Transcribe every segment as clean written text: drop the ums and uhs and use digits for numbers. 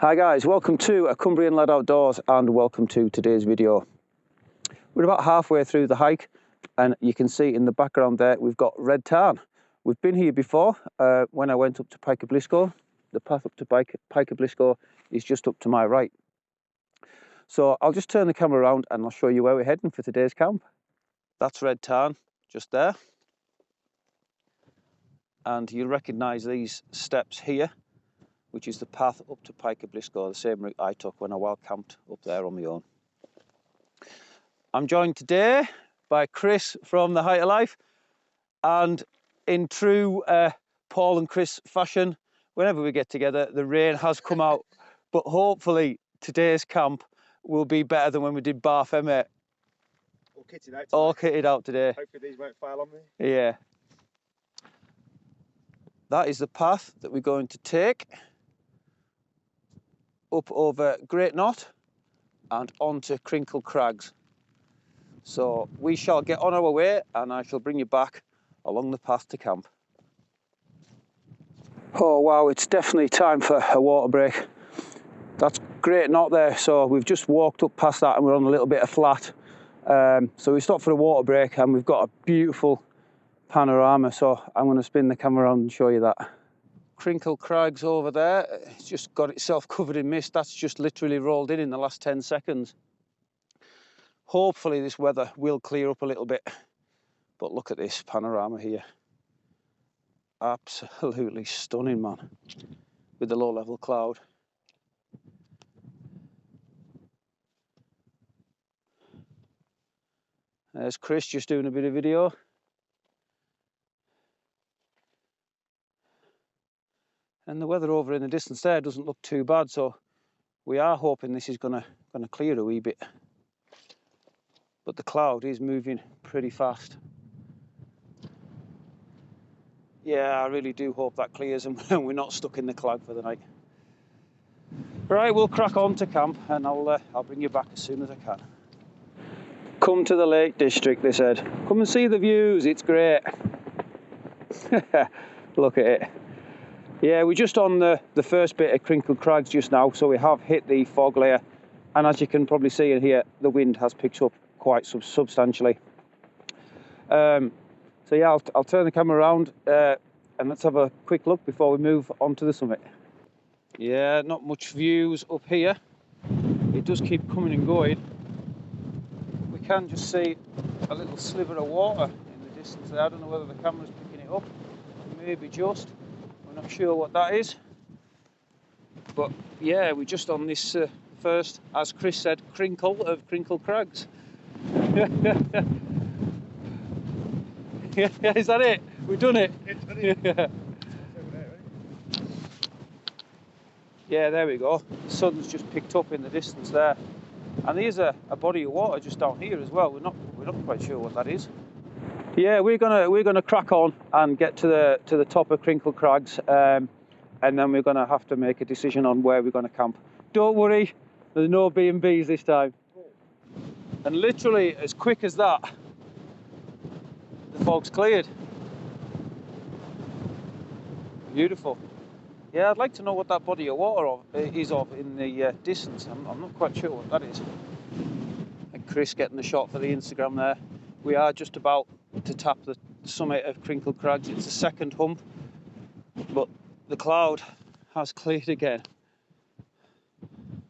Hi guys, welcome to A Cumbrian Lad Outdoors and welcome to today's video. We're about halfway through the hike and you can see in the background there we've got red tarn. We've been here before when I went up to Pike of Blisco. The path up to Pike of Blisco is just up to my right. So I'll just turn the camera around and I'll show you where we're heading for today's camp. That's red tarn just there. And you'll recognise these steps here, which is the path up to Pike of Blisco, the same route I took when I wild camped up there on my own. I'm joined today by Chris from The Height of Life, and in true Paul and Chris fashion, whenever we get together, the rain has come out, but hopefully today's camp will be better than when we did Bath, mate. All kitted out today. All kitted out today. Hopefully these won't fail on me. Yeah. That is the path that we're going to take up over Great Knot and onto Crinkle Crags. So we shall get on our way and I shall bring you back along the path to camp. Oh wow, it's definitely time for a water break. That's Great Knot there, so we've just walked up past that and we're on a little bit of flat. So we stopped for a water break and we've got a beautiful panorama, so I'm going to spin the camera around and show you that. Crinkle Crags over there, it's just got itself covered in mist. That's just literally rolled in the last 10 seconds. Hopefully this weather will clear up a little bit, but look at this panorama here. Absolutely stunning, man, with the low level cloud. There's Chris just doing a bit of video. And the weather over in the distance there doesn't look too bad, so we are hoping this is gonna clear a wee bit. But the cloud is moving pretty fast. Yeah, I really do hope that clears and we're not stuck in the cloud for the night. Right, we'll crack on to camp and I'll bring you back as soon as I can. Come to the Lake District, they said. Come and see the views, it's great. Look at it. Yeah, we're just on the first bit of Crinkle Crags just now, so we have hit the fog layer. And as you can probably see in here, the wind has picked up quite substantially. So yeah, I'll turn the camera around and let's have a quick look before we move on to the summit. Yeah, not much views up here. It does keep coming and going. We can just see a little sliver of water in the distance there. I don't know whether the camera's picking it up. Maybe just. We're not sure what that is. But yeah, we're just on this first, as Chris said, crinkle of Crinkle Crags. Yeah, is that it? We've done it. Yeah, there we go. The sun's just picked up in the distance there, and there's a body of water just down here as well. We're not quite sure what that is. Yeah, we're gonna crack on and get to the top of Crinkle Crags, and then we're gonna have to make a decision on where we're gonna camp. Don't worry, there's no B&Bs this time. And literally as quick as that, the fog's cleared. Beautiful. Yeah, I'd like to know what that body of water is in the distance. I'm not quite sure what that is. And Chris getting the shot for the Instagram there. We are just about to tap the summit of Crinkle Crags. It's the second hump, but the cloud has cleared again.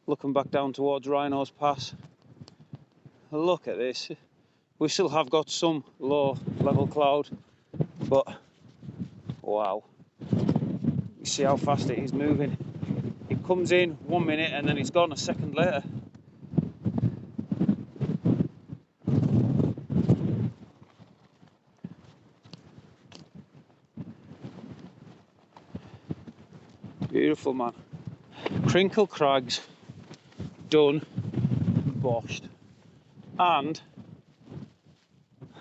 Looking back down towards Rhino's Pass. Look at this. We still have got some low level cloud, but wow. You see how fast it is moving. It comes in 1 minute and then it's gone a second later. Beautiful, man. Crinkle Crags done, boshed, and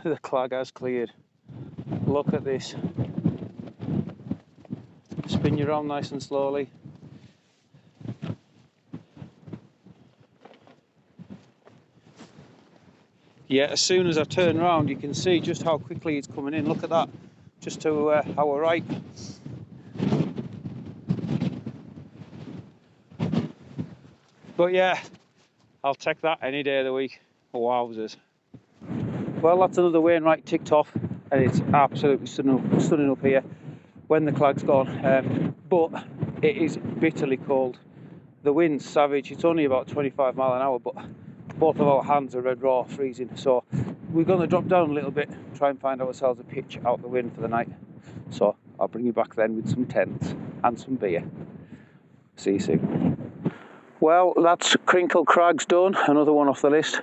the clag has cleared. Look at this. Spin you around nice and slowly. Yeah, as soon as I turn around, you can see just how quickly it's coming in. Look at that, just to our right. But yeah, I'll take that any day of the week. Wowzers. Well, that's another Wainwright ticked off, and it's absolutely stunning up here when the clag's gone. But it is bitterly cold. The wind's savage. It's only about 25 mile an hour, but both of our hands are red raw, freezing. So we're going to drop down a little bit, try and find ourselves a pitch out the wind for the night. So I'll bring you back then with some tents and some beer. See you soon. Well, that's Crinkle Crags done, another one off the list.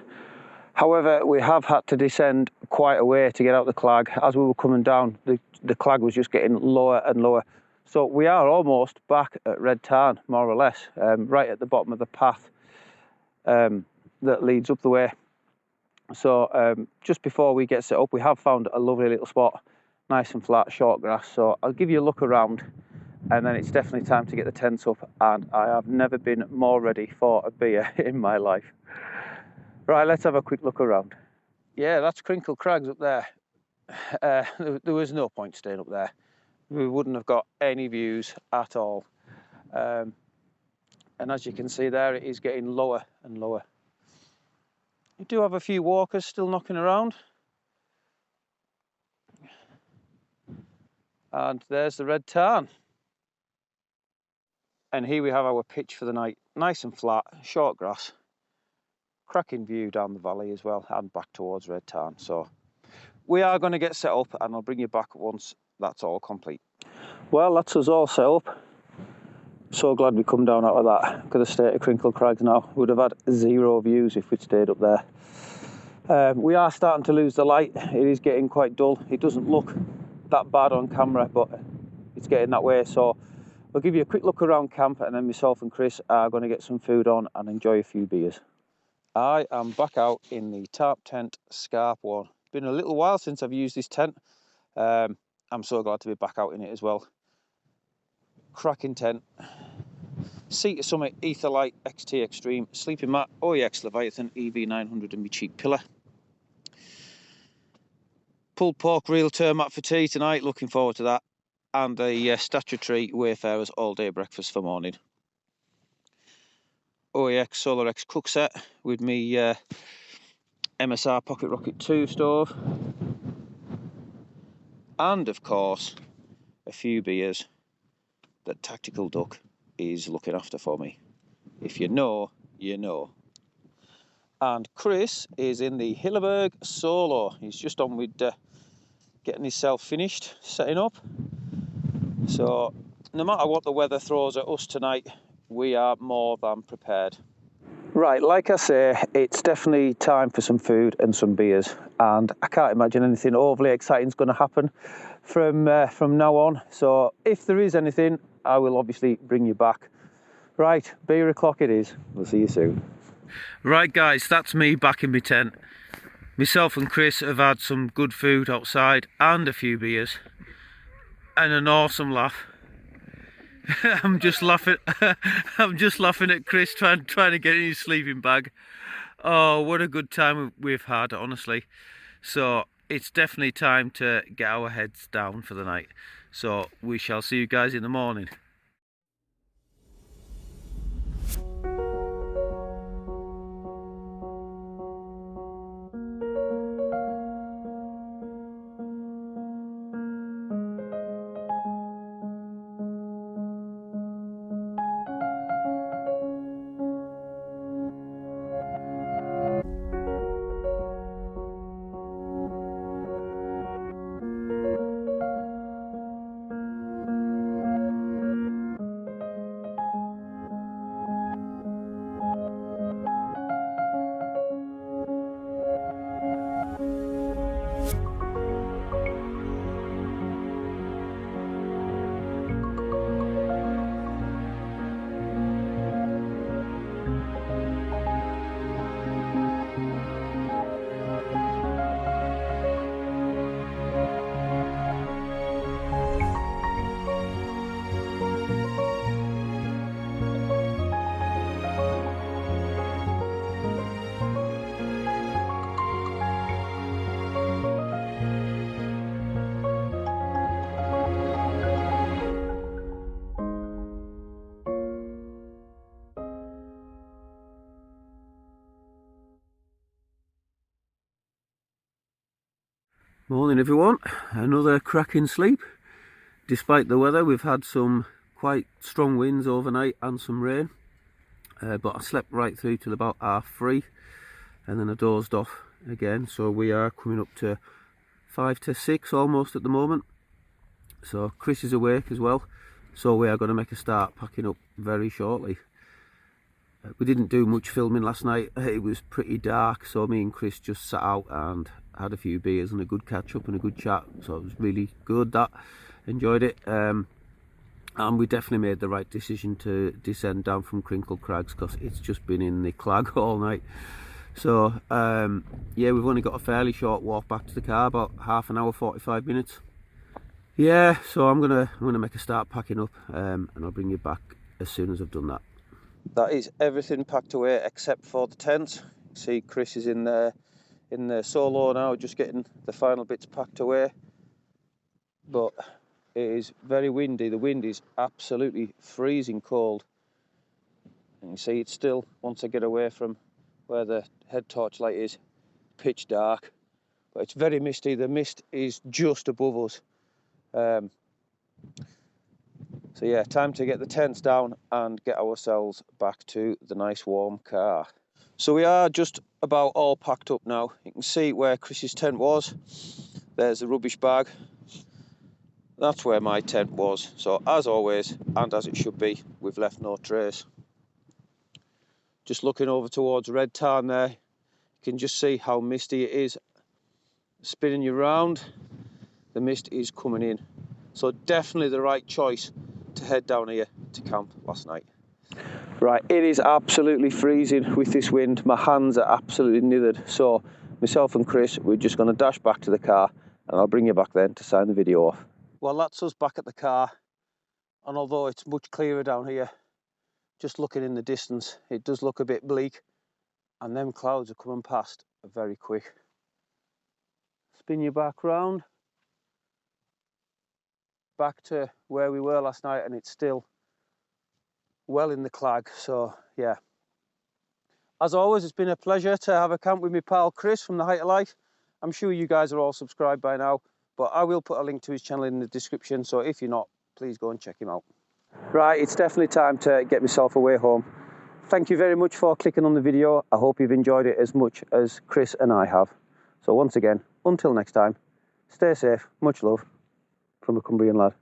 However, we have had to descend quite a way to get out the clag. As we were coming down, the clag was just getting lower and lower. So we are almost back at Red Tarn, more or less, right at the bottom of the path that leads up the way. So just before we get set up, we have found a lovely little spot, nice and flat, short grass. So I'll give you a look around, and then it's definitely time to get the tents up. And I have never been more ready for a beer in my life. Right, let's have a quick look around. Yeah, that's Crinkle Crags up there. There was no point staying up there. We wouldn't have got any views at all. And as you can see there, it is getting lower and lower. You do have a few walkers still knocking around. And there's the Red Tarn. And here we have our pitch for the night. Nice and flat, short grass. Cracking view down the valley as well, and back towards Red Tarn. So we are going to get set up, and I'll bring you back once that's all complete. Well, that's us all set up. So glad we come down out of that. Look at the state of Crinkle Crags now. Would have had zero views if we'd stayed up there. We are starting to lose the light. It is getting quite dull. It doesn't look that bad on camera, but it's getting that way. So I'll give you a quick look around camp, and then myself and Chris are going to get some food on and enjoy a few beers. I am back out in the Tarptent Scarp one. Been a little while since I've used this tent. I'm so glad to be back out in it as well. Cracking tent. Seat Summit Etherlight XT Extreme. Sleeping mat OEX Leviathan EV900 and my cheek pillar. Pulled pork real turn mat for tea tonight. Looking forward to that. And a statutory Wayfarers all day breakfast for morning. OEX Solar X cook set with me MSR Pocket Rocket 2 stove, and of course a few beers that Tactical Duck is looking after for me. If you know, you know. And Chris is in the Hilleberg Soulo. He's just on with getting himself finished, setting up. So no matter what the weather throws at us tonight, we are more than prepared. Right, like I say, it's definitely time for some food and some beers, and I can't imagine anything overly exciting is going to happen from now on. So if there is anything, I will obviously bring you back. Right, beer o'clock it is. We'll see you soon. Right guys, that's me back in my tent. Myself and Chris have had some good food outside and a few beers and an awesome laugh. I'm just laughing at Chris trying to get in his sleeping bag. Oh, what a good time we've had, honestly. So it's definitely time to get our heads down for the night. So we shall see you guys in the morning. Morning everyone, another cracking sleep. Despite the weather, we've had some quite strong winds overnight and some rain, but I slept right through till about 3:30 and then I dozed off again. So we are coming up to 5 to 6 almost at the moment. So Chris is awake as well, so we are going to make a start packing up very shortly. We didn't do much filming last night, it was pretty dark, so me and Chris just sat out and had a few beers and a good catch up and a good chat, so it was really good. That enjoyed it, and we definitely made the right decision to descend down from Crinkle Crags because it's just been in the clag all night. So yeah, we've only got a fairly short walk back to the car, about half an hour, 45 minutes. Yeah, so I'm gonna make a start packing up, and I'll bring you back as soon as I've done that. That is everything packed away except for the tent. See, Chris is in the Soulo now, just getting the final bits packed away. But it is very windy. The wind is absolutely freezing cold. And you see, it's still, once I get away from where the head torchlight is, pitch dark. But it's very misty. The mist is just above us. So yeah, time to get the tents down and get ourselves back to the nice warm car. So we are just about all packed up now. You can see where Chris's tent was. There's the rubbish bag. That's where my tent was. So as always, and as it should be, we've left no trace. Just looking over towards Red Tarn there, you can just see how misty it is. Spinning you round, the mist is coming in. So definitely the right choice to head down here to camp last night. Right, it is absolutely freezing with this wind. My hands are absolutely nithered. So myself and Chris, we're just going to dash back to the car and I'll bring you back then to sign the video off. Well, that's us back at the car, and although it's much clearer down here, just looking in the distance, it does look a bit bleak, and them clouds are coming past very quick. Spin you back round. Back to where we were last night, and it's still well in the clag. So yeah, as always, it's been a pleasure to have a camp with my pal Chris from The Height of Life. I'm sure you guys are all subscribed by now, but I will put a link to his channel in the description, so if you're not, please go and check him out. Right, it's definitely time to get myself away home. Thank you very much for clicking on the video. I hope you've enjoyed it as much as Chris and I have. So once again, until next time, stay safe, much love from a Cumbrian lad.